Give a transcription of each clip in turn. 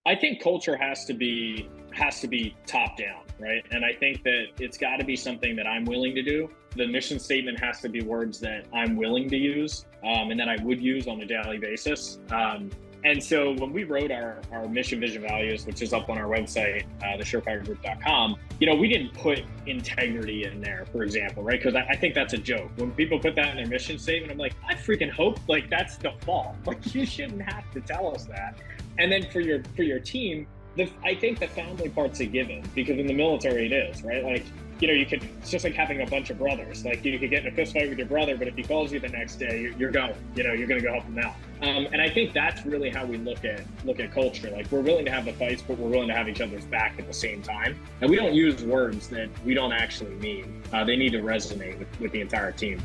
I think culture has to be top down, right? And I think that it's got to be something that I'm willing to do. The mission statement has to be words that I'm willing to use, and that I would use on a daily basis. And so when we wrote our mission, vision, values, which is up on our website, thesurefiregroup.com, we didn't put integrity in there, for example, right? Because I think that's a joke. When people put that in their mission statement, I'm like, I freaking hope like that's default. Like you shouldn't have to tell us that. And then for your team, I think the family part's a given because in the military it is, right? Like, it's just like having a bunch of brothers. Like you could get in a fist fight with your brother, but if he calls you the next day, you're going, you're going to go help him out. And I think that's really how we look at culture. Like we're willing to have the fights, but we're willing to have each other's back at the same time. And we don't use words that we don't actually mean. They need to resonate with the entire team.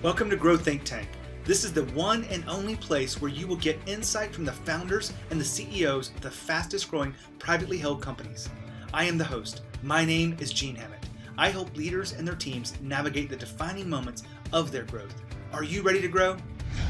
Welcome to Grow Think Tank. This is the one and only place where you will get insight from the founders and the CEOs of the fastest growing privately held companies. I am the host. My name is Gene Hammett. I help leaders and their teams navigate the defining moments of their growth. Are you ready to grow?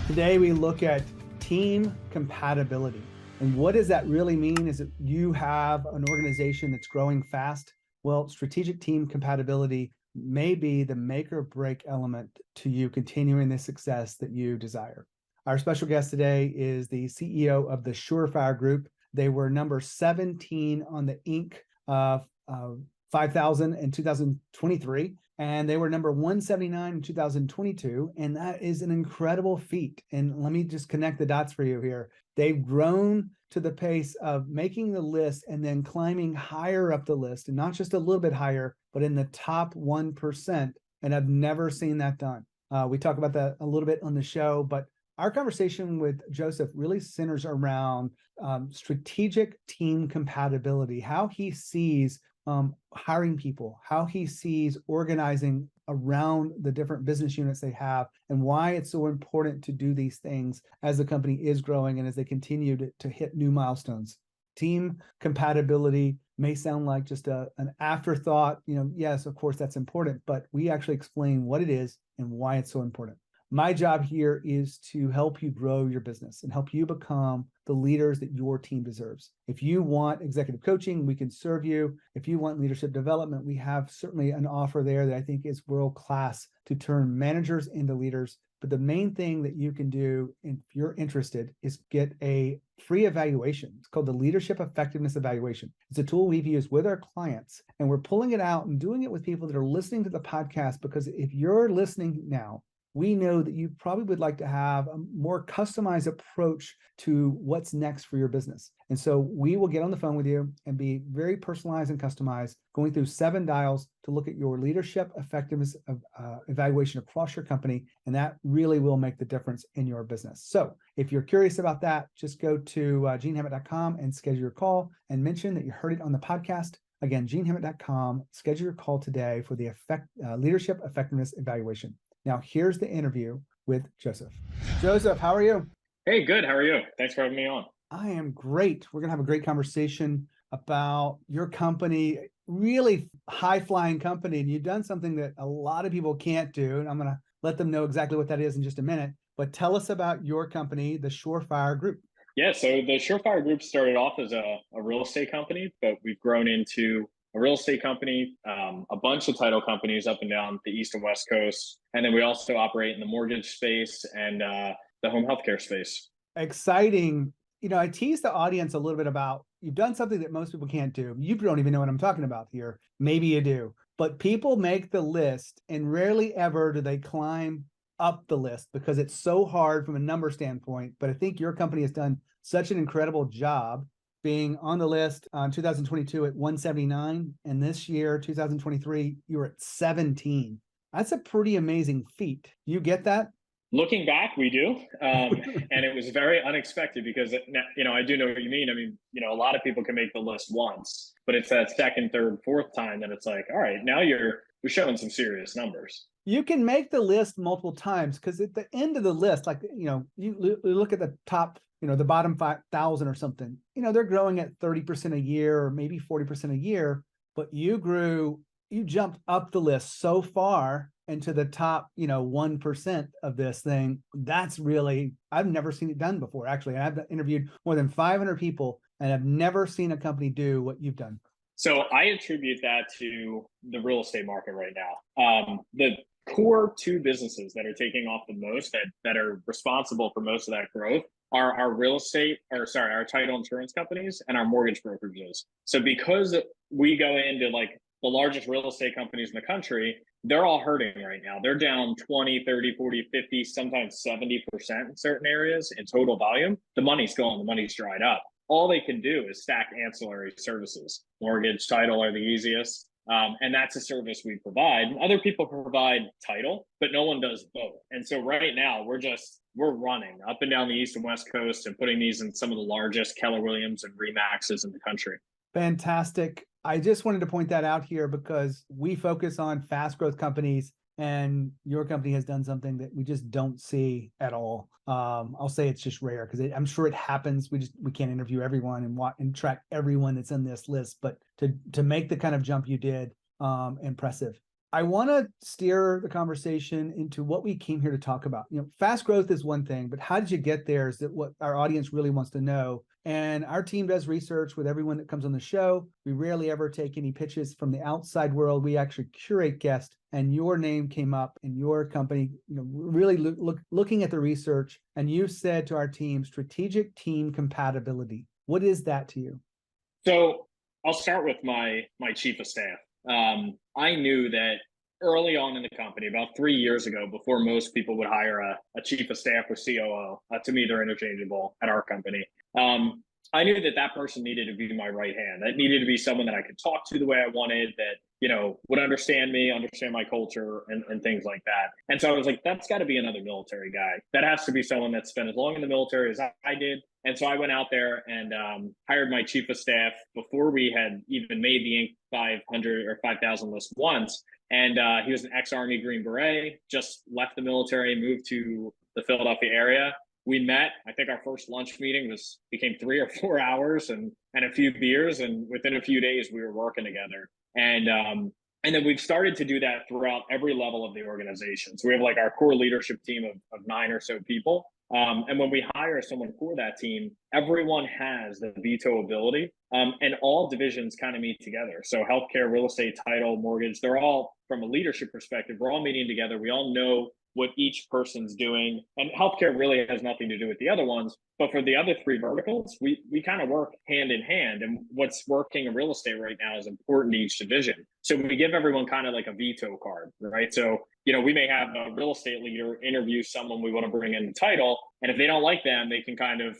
Today we look at team compatibility. And what does that really mean? Is it you have an organization that's growing fast? Well, strategic team compatibility may be the make or break element to you continuing the success that you desire. Our special guest today is the CEO of the Surefire Group. They were number 17 on the Inc. 5,000 in 2023, and they were number 179 in 2022, and that is an incredible feat. And let me just connect the dots for you here. They've grown to the pace of making the list and then climbing higher up the list, and not just a little bit higher, but in the top 1%. And I've never seen that done. We talk about that a little bit on the show, but our conversation with Joseph really centers around strategic team compatibility, how he sees hiring people, how he sees organizing around the different business units they have, and why it's so important to do these things as the company is growing and as they continue to hit new milestones. Team compatibility may sound like just an afterthought. Yes, of course, that's important, but we actually explain what it is and why it's so important. My job here is to help you grow your business and help you become the leaders that your team deserves. If you want executive coaching, we can serve you. If you want leadership development, we have certainly an offer there that I think is world-class to turn managers into leaders. But the main thing that you can do, if you're interested, is get a free evaluation. It's called the Leadership Effectiveness Evaluation. It's a tool we've used with our clients, and we're pulling it out and doing it with people that are listening to the podcast, because if you're listening now, we know that you probably would like to have a more customized approach to what's next for your business. And so we will get on the phone with you and be very personalized and customized, going through 7 dials to look at your leadership effectiveness evaluation across your company. And that really will make the difference in your business. So if you're curious about that, just go to genehammett.com and schedule your call and mention that you heard it on the podcast. Again, genehammett.com, schedule your call today for the leadership effectiveness evaluation. Now, here's the interview with Joseph. Joseph, how are you? Hey, good. How are you? Thanks for having me on. I am great. We're going to have a great conversation about your company, really high-flying company. And you've done something that a lot of people can't do. And I'm going to let them know exactly what that is in just a minute. But tell us about your company, the Surefire Group. Yeah, so the Surefire Group started off as a real estate company, but we've grown into a real estate company, a bunch of title companies up and down the East and West Coast. And then we also operate in the mortgage space and the home healthcare space. Exciting. I teased the audience a little bit about, you've done something that most people can't do. You don't even know what I'm talking about here. Maybe you do. But people make the list and rarely ever do they climb up the list because it's so hard from a number standpoint. But I think your company has done such an incredible job being on the list on 2022 at 179, and this year, 2023, you were at 17. That's a pretty amazing feat. You get that? Looking back, we do. And it was very unexpected because, I do know what you mean. I mean, a lot of people can make the list once, but it's that second, third, fourth time that it's like, all right, now you're showing some serious numbers. You can make the list multiple times because at the end of the list, like, you look at the top, the bottom 5,000 or something, they're growing at 30% a year or maybe 40% a year, but you jumped up the list so far into the top, 1% of this thing. That's really, I've never seen it done before. Actually, I've interviewed more than 500 people and I've never seen a company do what you've done. So I attribute that to the real estate market right now. The core two businesses that are taking off the most, that are responsible for most of that growth, are our our title insurance companies and our mortgage brokerages. So because we go into like the largest real estate companies in the country, they're all hurting right now. They're down 20, 30, 40, 50, sometimes 70% in certain areas in total volume. The money's gone, the money's dried up. All they can do is stack ancillary services. Mortgage, title are the easiest. And that's a service we provide. Other people provide title, but no one does both. And so right now we're running up and down the East and West Coast and putting these in some of the largest Keller Williams and Remaxes in the country. Fantastic. I just wanted to point that out here because we focus on fast growth companies, and your company has done something that we just don't see at all. I'll say it's just rare because I'm sure it happens. We can't interview everyone and track everyone that's in this list, but to make the kind of jump you did, impressive. I want to steer the conversation into what we came here to talk about. Fast growth is one thing, but how did you get there is that what our audience really wants to know. And our team does research with everyone that comes on the show. We rarely ever take any pitches from the outside world. We actually curate guests, and your name came up in your company, really looking at the research. And you said to our team, strategic team compatibility. What is that to you? So I'll start with my chief of staff. I knew that early on in the company, about 3 years ago, before most people would hire a chief of staff or COO, to me, they're interchangeable at our company. I knew that person needed to be my right hand. That needed to be someone that I could talk to the way I wanted, that, would understand me, understand my culture and things like that. And so I was like, that's got to be another military guy. That has to be someone that's spent as long in the military as I did. And so I went out there and hired my chief of staff before we had even made the Inc. 500 or 5,000 list once. And he was an ex-Army Green Beret, just left the military, moved to the Philadelphia area. We met. I think our first lunch meeting became 3 or 4 hours and a few beers. And within a few days, we were working together. And then we've started to do that throughout every level of the organization. So we have like our core leadership team of 9 or so people. And when we hire someone for that team, everyone has the veto ability, and all divisions kind of meet together. So healthcare, real estate, title, mortgage, they're all, from a leadership perspective, we're all meeting together. We all know what each person's doing. And healthcare really has nothing to do with the other ones. But for the other 3 verticals, we kind of work hand in hand. And what's working in real estate right now is important to each division. So we give everyone kind of like a veto card, right? So, we may have a real estate leader interview someone we want to bring in the title. And if they don't like them, they can kind of,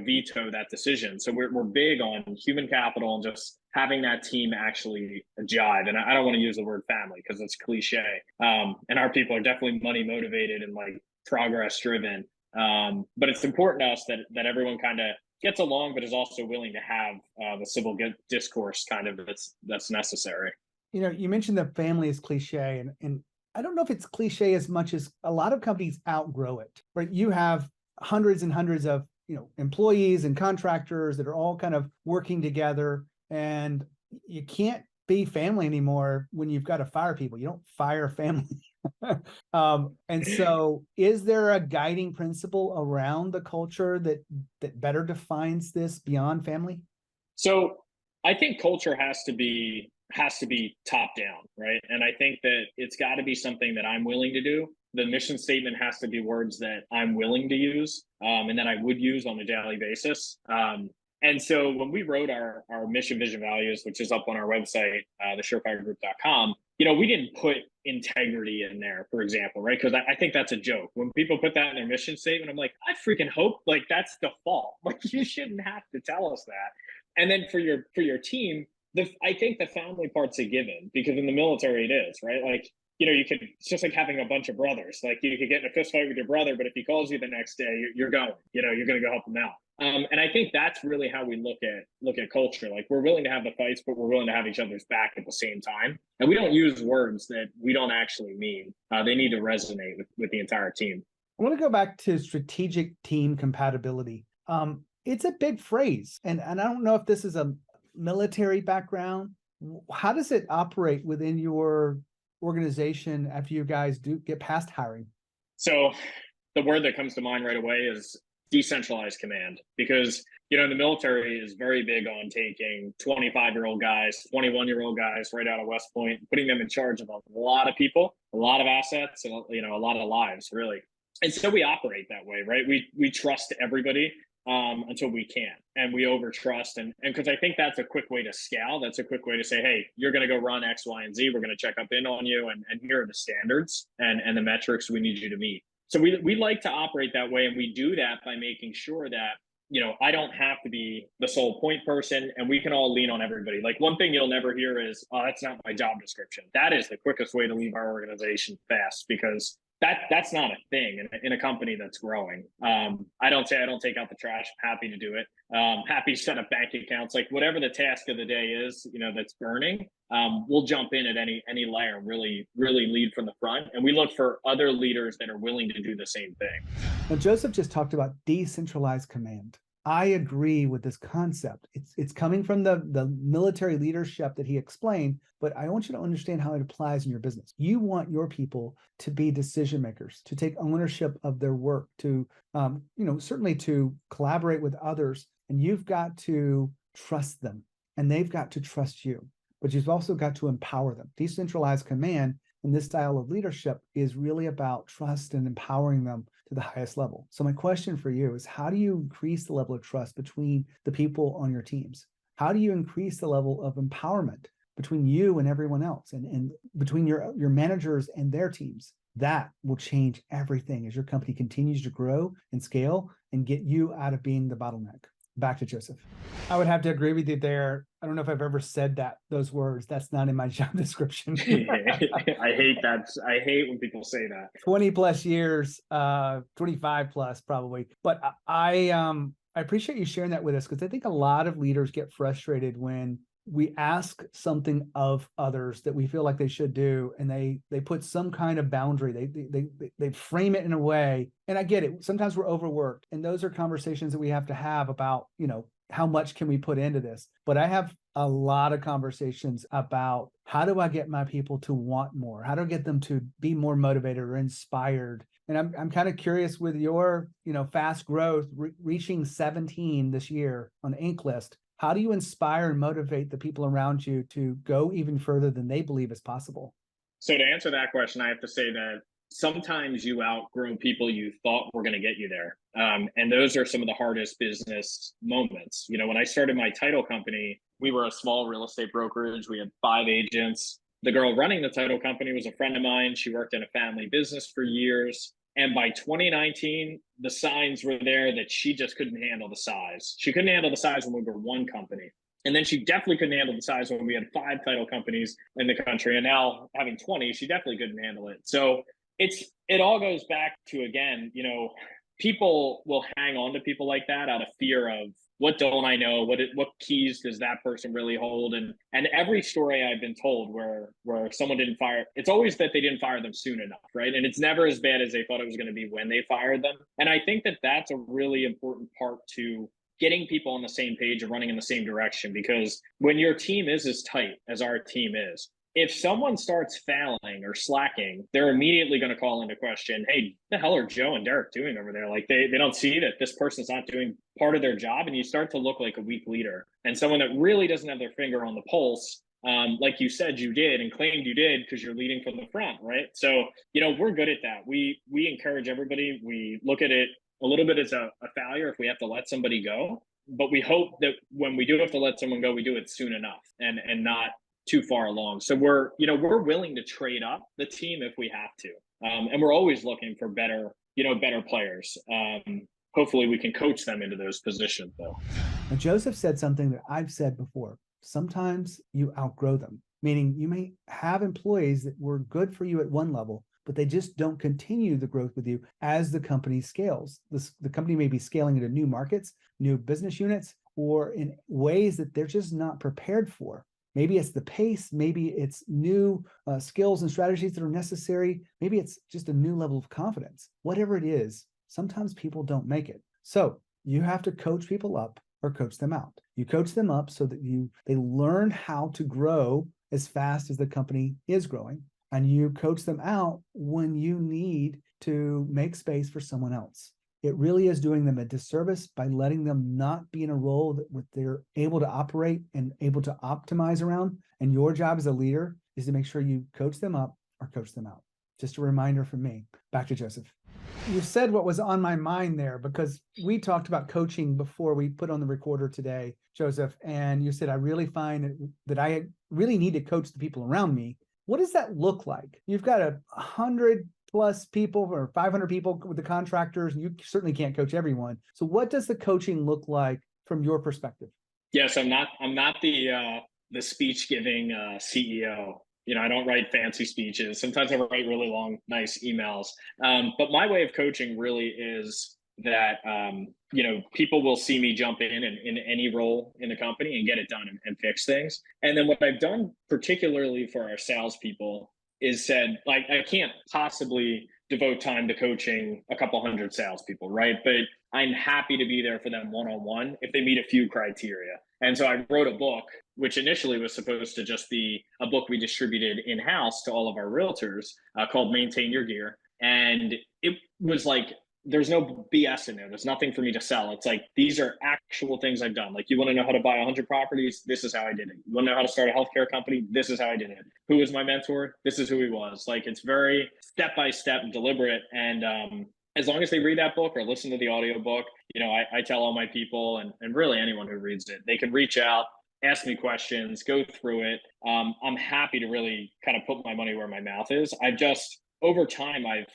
veto that decision. So we're big on human capital and just having that team actually jive. And I don't want to use the word family because it's cliche. And our people are definitely money motivated and like progress driven. But it's important to us that everyone kind of gets along, but is also willing to have the civil discourse kind of that's necessary. You mentioned that family is cliche, and I don't know if it's cliche as much as a lot of companies outgrow it, right? You have hundreds and hundreds of, employees and contractors that are all kind of working together, and you can't be family anymore when you've got to fire people. You don't fire family. And so is there a guiding principle around the culture that better defines this beyond family? So I think culture has to be top down, right? And I think that it's got to be something that I'm willing to do. The mission statement has to be words that I'm willing to use, and that I would use on a daily basis. And so when we wrote our mission, vision, values, which is up on our website, the surefiregroup.com, we didn't put integrity in there, for example, right? Because I think that's a joke. When people put that in their mission statement, I'm like, I freaking hope like that's default. Like you shouldn't have to tell us that. And then for your team, I think the family part's a given because in the military it is, right? Like, it's just like having a bunch of brothers. Like you could get in a fist fight with your brother, but if he calls you the next day, you're going, you're going to go help him out. And I think that's really how we look at culture. Like we're willing to have the fights, but we're willing to have each other's back at the same time. And we don't use words that we don't actually mean. They need to resonate with the entire team. I want to go back to strategic team compatibility. It's a big phrase. And I don't know if this is a military background. How does it operate within your organization after you guys do get past hiring? So the word that comes to mind right away is decentralized command, because the military is very big on taking 25-year-old guys, 21-year-old guys right out of West Point, putting them in charge of a lot of people, a lot of assets, and a lot of lives, really. And so we operate that way, right? We trust everybody until we can't, and we overtrust, and because I think that's a quick way to scale. That's a quick way to say, hey, you're going to go run X, Y, and Z. We're going to check up in on you, and here are the standards and the metrics we need you to meet. So we like to operate that way, and we do that by making sure that I don't have to be the sole point person, and we can all lean on everybody. Like, one thing you'll never hear is, "Oh, that's not my job description." That is the quickest way to leave our organization fast, because that's not a thing in a company that's growing. I don't take out the trash. I'm happy to do it. Happy to set up bank accounts, like whatever the task of the day is, that's burning. We'll jump in at any layer and really lead from the front. And we look for other leaders that are willing to do the same thing. Now, Joseph just talked about decentralized command. I agree with this concept. It's coming from the military leadership that he explained, but I want you to understand how it applies in your business. You want your people to be decision makers, to take ownership of their work, to certainly to collaborate with others, and you've got to trust them, and they've got to trust you. But you've also got to empower them. Decentralized command in this style of leadership is really about trust and empowering them to the highest level. So my question for you is, how do you increase the level of trust between the people on your teams? How do you increase the level of empowerment between you and everyone else, and between your managers and their teams? That will change everything as your company continues to grow and scale and get you out of being the bottleneck. Back to Joseph. I would have to agree with you there. I don't know if I've ever said those words. That's not in my job description. I hate that. I hate when people say that. 20 plus years, 25 plus probably. But I appreciate you sharing that with us, because I think a lot of leaders get frustrated when we ask something of others that we feel like they should do, and they put some kind of boundary. They frame it in a way, and I get it. Sometimes we're overworked, and those are conversations that we have to have about, how much can we put into this? But I have a lot of conversations about, how do I get my people to want more? How do I get them to be more motivated or inspired? And I'm kind of curious, with your, fast growth, reaching 17 this year on the Inc. list. How do you inspire and motivate the people around you to go even further than they believe is possible? So to answer that question, I have to say that sometimes you outgrow people you thought were going to get you there. And those are some of the hardest business moments. When I started my title company, we were a small real estate brokerage. We had 5 agents. The girl running the title company was a friend of mine. She worked in a family business for years. And by 2019, the signs were there that she just couldn't handle the size. She couldn't handle the size when we were one company. And then she definitely couldn't handle the size when we had 5 title companies in the country. And now, having 20, she definitely couldn't handle it. So it all goes back to, again, people will hang on to people like that out of fear of, what don't I know? What keys does that person really hold? And every story I've been told where someone didn't fire, it's always that they didn't fire them soon enough, right? And it's never as bad as they thought it was going to be when they fired them. And I think that that's a really important part to getting people on the same page and running in the same direction, because when your team is as tight as our team is, if someone starts failing or slacking, they're immediately going to call into question, hey, the hell are Joe and Derek doing over there? Like, they don't see that this person's not doing part of their job, and you start to look like a weak leader and someone that really doesn't have their finger on the pulse, like you said you did and claimed you did, because you're leading from the front, right? So, we're good at that. We encourage everybody. We look at it a little bit as a failure if we have to let somebody go, but we hope that when we do have to let someone go, we do it soon enough and not too far along. So we're willing to trade up the team if we have to. And we're always looking for better players. Hopefully we can coach them into those positions, though. Now, Joseph said something that I've said before. Sometimes you outgrow them, meaning you may have employees that were good for you at one level, but they just don't continue the growth with you as the company scales. The company may be scaling into new markets, new business units, or in ways that they're just not prepared for. Maybe it's the pace, maybe it's new skills and strategies that are necessary. Maybe it's just a new level of confidence. Whatever it is, sometimes people don't make it. So you have to coach people up or coach them out. You coach them up so that they learn how to grow as fast as the company is growing. And you coach them out when you need to make space for someone else. it really is doing them a disservice by letting them not be in a role that they're able to operate and able to optimize around. And your job as a leader is to make sure you coach them up or coach them out. Just a reminder from me. Back to Joseph. You said what was on my mind there, because we talked about coaching before we put on the recorder today, Joseph, and you said, I really find that I really need to coach the people around me. What does that look like? You've got 100 plus people or 500 people with the contractors, and you certainly can't coach everyone. So what does the coaching look like from your perspective? Yes, I'm not the speech giving CEO. I don't write fancy speeches. Sometimes I write really long, nice emails. But my way of coaching really is that, people will see me jump in any role in the company and get it done and fix things. And then what I've done, particularly for our salespeople, is said, like, I can't possibly devote time to coaching a couple hundred salespeople, right? But I'm happy to be there for them one-on-one if they meet a few criteria. And so I wrote a book, which initially was supposed to just be a book we distributed in-house to all of our realtors, called Maintain Your Gear. And it was like, there's no BS in there. There's nothing for me to sell. It's like, these are actual things I've done. Like, you want to know how to buy 100 properties? This is how I did it. You want to know how to start a healthcare company? This is how I did it. Who was my mentor? This is who he was. Like, it's very step-by-step, deliberate. And as long as they read that book or listen to the audiobook, I tell all my people and really anyone who reads it, they can reach out, ask me questions, go through it. I'm happy to really kind of put my money where my mouth is. Over time, I've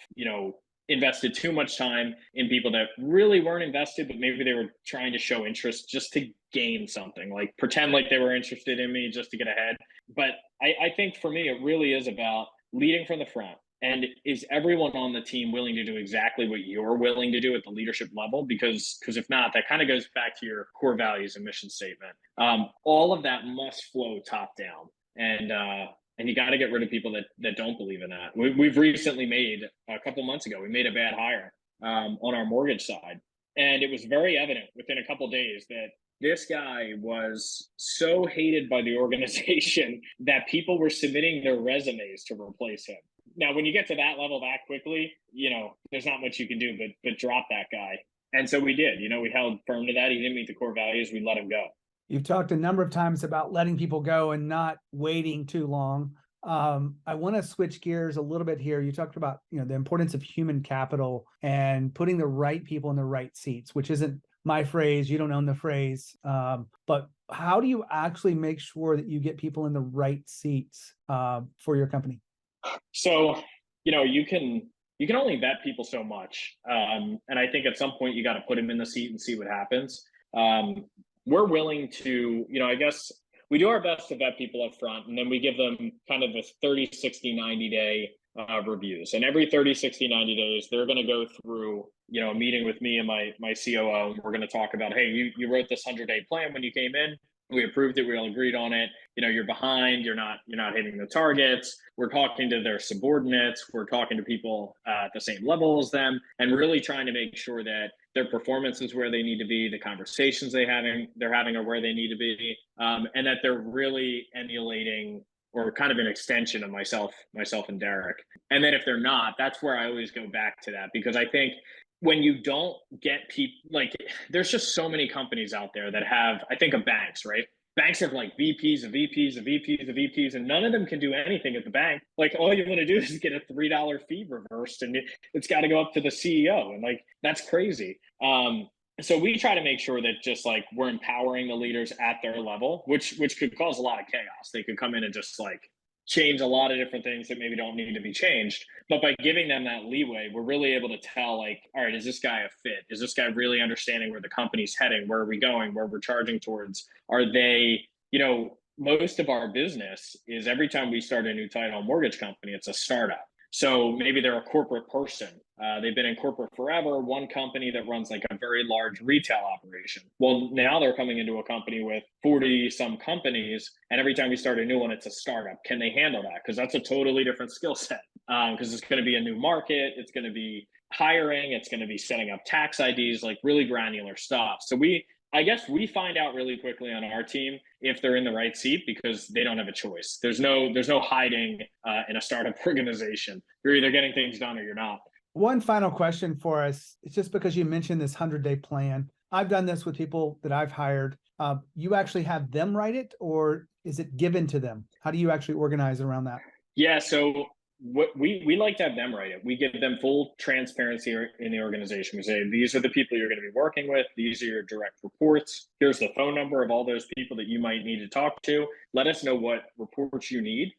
invested too much time in people that really weren't invested, but maybe they were trying to show interest just to gain something, like pretend like they were interested in me just to get ahead. But I think for me, it really is about leading from the front. And is everyone on the team willing to do exactly what you're willing to do at the leadership level? Because if not, that kind of goes back to your core values and mission statement. All of that must flow top down. And you got to get rid of people that don't believe in that. We've recently made, a couple months ago, we made a bad hire on our mortgage side. And it was very evident within a couple of days that this guy was so hated by the organization that people were submitting their resumes to replace him. Now, when you get to that level that quickly, there's not much you can do but drop that guy. And so we did. We held firm to that. He didn't meet the core values. We let him go. You've talked a number of times about letting people go and not waiting too long. I want to switch gears a little bit here. You talked about, the importance of human capital and putting the right people in the right seats, which isn't my phrase. You don't own the phrase. But how do you actually make sure that you get people in the right seats for your company? So, you can only vet people so much. And I think at some point you got to put them in the seat and see what happens. We're willing to, I guess we do our best to vet people up front, and then we give them kind of a 30, 60, 90 day reviews. And every 30, 60, 90 days, they're going to go through, a meeting with me and my COO. And we're going to talk about, hey, you wrote this 100-day plan when you came in. We approved it. We all agreed on it. You're behind. You're not hitting the targets. We're talking to their subordinates. We're talking to people at the same level as them, and really trying to make sure that their performance is where they need to be, the conversations they're having are where they need to be, and that they're really emulating or kind of an extension of myself and Derek. And then if they're not, that's where I always go back to that, because I think when you don't get people, like, there's just so many companies out there that have, I think of banks, right? Banks have like VPs of VPs of VPs of VPs, and none of them can do anything at the bank. Like, all you want to do is get a $3 fee reversed, and it's got to go up to the CEO. And like, that's crazy. So we try to make sure that just like we're empowering the leaders at their level, which could cause a lot of chaos. They could come in and just like change a lot of different things that maybe don't need to be changed. But by giving them that leeway, we're really able to tell, like, all right, is this guy a fit? Is this guy really understanding where the company's heading? Where are we going? Where we're charging towards? Are they, most of our business is every time we start a new title mortgage company, it's a startup. So maybe they're a corporate person. They've been in corporate forever, one company that runs like a very large retail operation. Well, now they're coming into a company with 40 some companies, and every time we start a new one, it's a startup. Can they handle that? Because that's a totally different skill set, because it's going to be a new market. It's going to be hiring. It's going to be setting up tax IDs, like really granular stuff. So I guess we find out really quickly on our team if they're in the right seat, because they don't have a choice. There's no hiding in a startup organization. You're either getting things done or you're not. One final question for us. It's just because you mentioned this 100-day plan. I've done this with people that I've hired. You actually have them write it, or is it given to them? How do you actually organize around that? Yeah, so what we like to have them write it. We give them full transparency in the organization. We say, these are the people you're going to be working with. These are your direct reports. Here's the phone number of all those people that you might need to talk to. Let us know what reports you need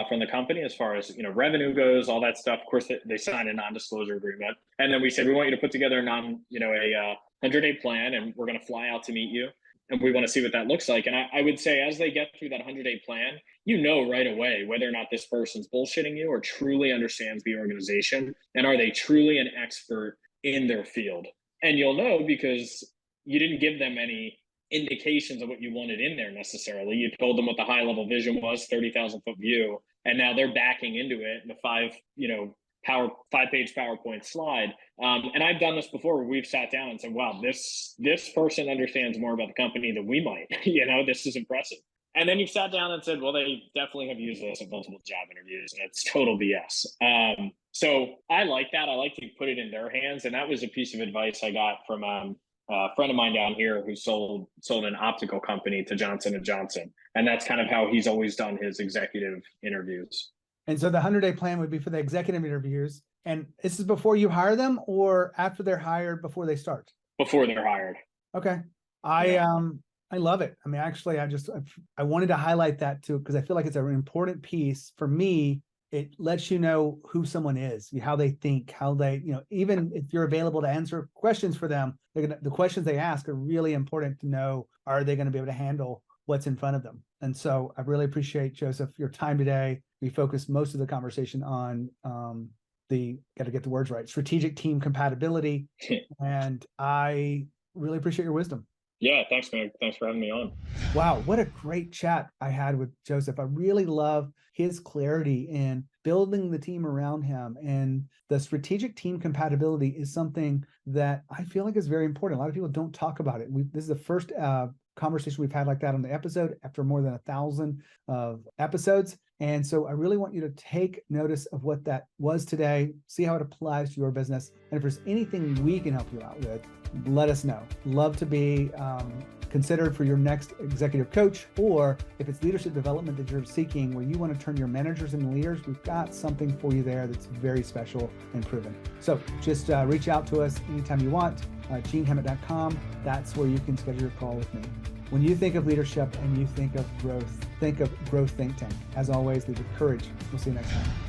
from the company as far as revenue goes, all that stuff. Of course, they sign a non-disclosure agreement, and then we say we want you to put together a 100-day plan, and we're going to fly out to meet you, and we want to see what that looks like. And I would say as they get through that 100-day plan, right away whether or not this person's bullshitting you or truly understands the organization, and are they truly an expert in their field. And you'll know because you didn't give them any indications of what you wanted in there necessarily. You told them what the high level vision was, 30,000 foot view, and now they're backing into it in the 5-page PowerPoint slide. And I've done this before where we've sat down and said, wow, this person understands more about the company than we might. This is impressive. And then you've sat down and said, well, they definitely have used this at multiple job interviews, and it's total BS. So I like that. I like to put it in their hands. And that was a piece of advice I got from a friend of mine down here who sold an optical company to Johnson & Johnson. And that's kind of how he's always done his executive interviews. And so the 100-day plan would be for the executive interviews. And this is before you hire them or after they're hired, before they start? Before they're hired. Okay. I love it. I mean, actually, I wanted to highlight that too, because I feel like it's an important piece for me. It lets you know who someone is, how they think, how they, even if you're available to answer questions for them, the questions they ask are really important to know. Are they going to be able to handle what's in front of them? And so I really appreciate, Joseph, your time today. We focused most of the conversation on got to get the words right, strategic team compatibility. And I really appreciate your wisdom. Yeah, thanks, man. Thanks for having me on. Wow, what a great chat I had with Joseph. I really love his clarity in building the team around him. And the strategic team compatibility is something that I feel like is very important. A lot of people don't talk about it. This is the first conversation we've had like that on the episode after more than 1,000 of episodes. And so I really want you to take notice of what that was today, see how it applies to your business. And if there's anything we can help you out with, let us know. Love to be considered for your next executive coach, or if it's leadership development that you're seeking where you want to turn your managers into leaders, we've got something for you there that's very special and proven. So just reach out to us anytime you want, genehammett.com. That's where you can schedule your call with me. When you think of leadership and you think of growth, think of Growth Think Tank. As always, lead with courage. We'll see you next time.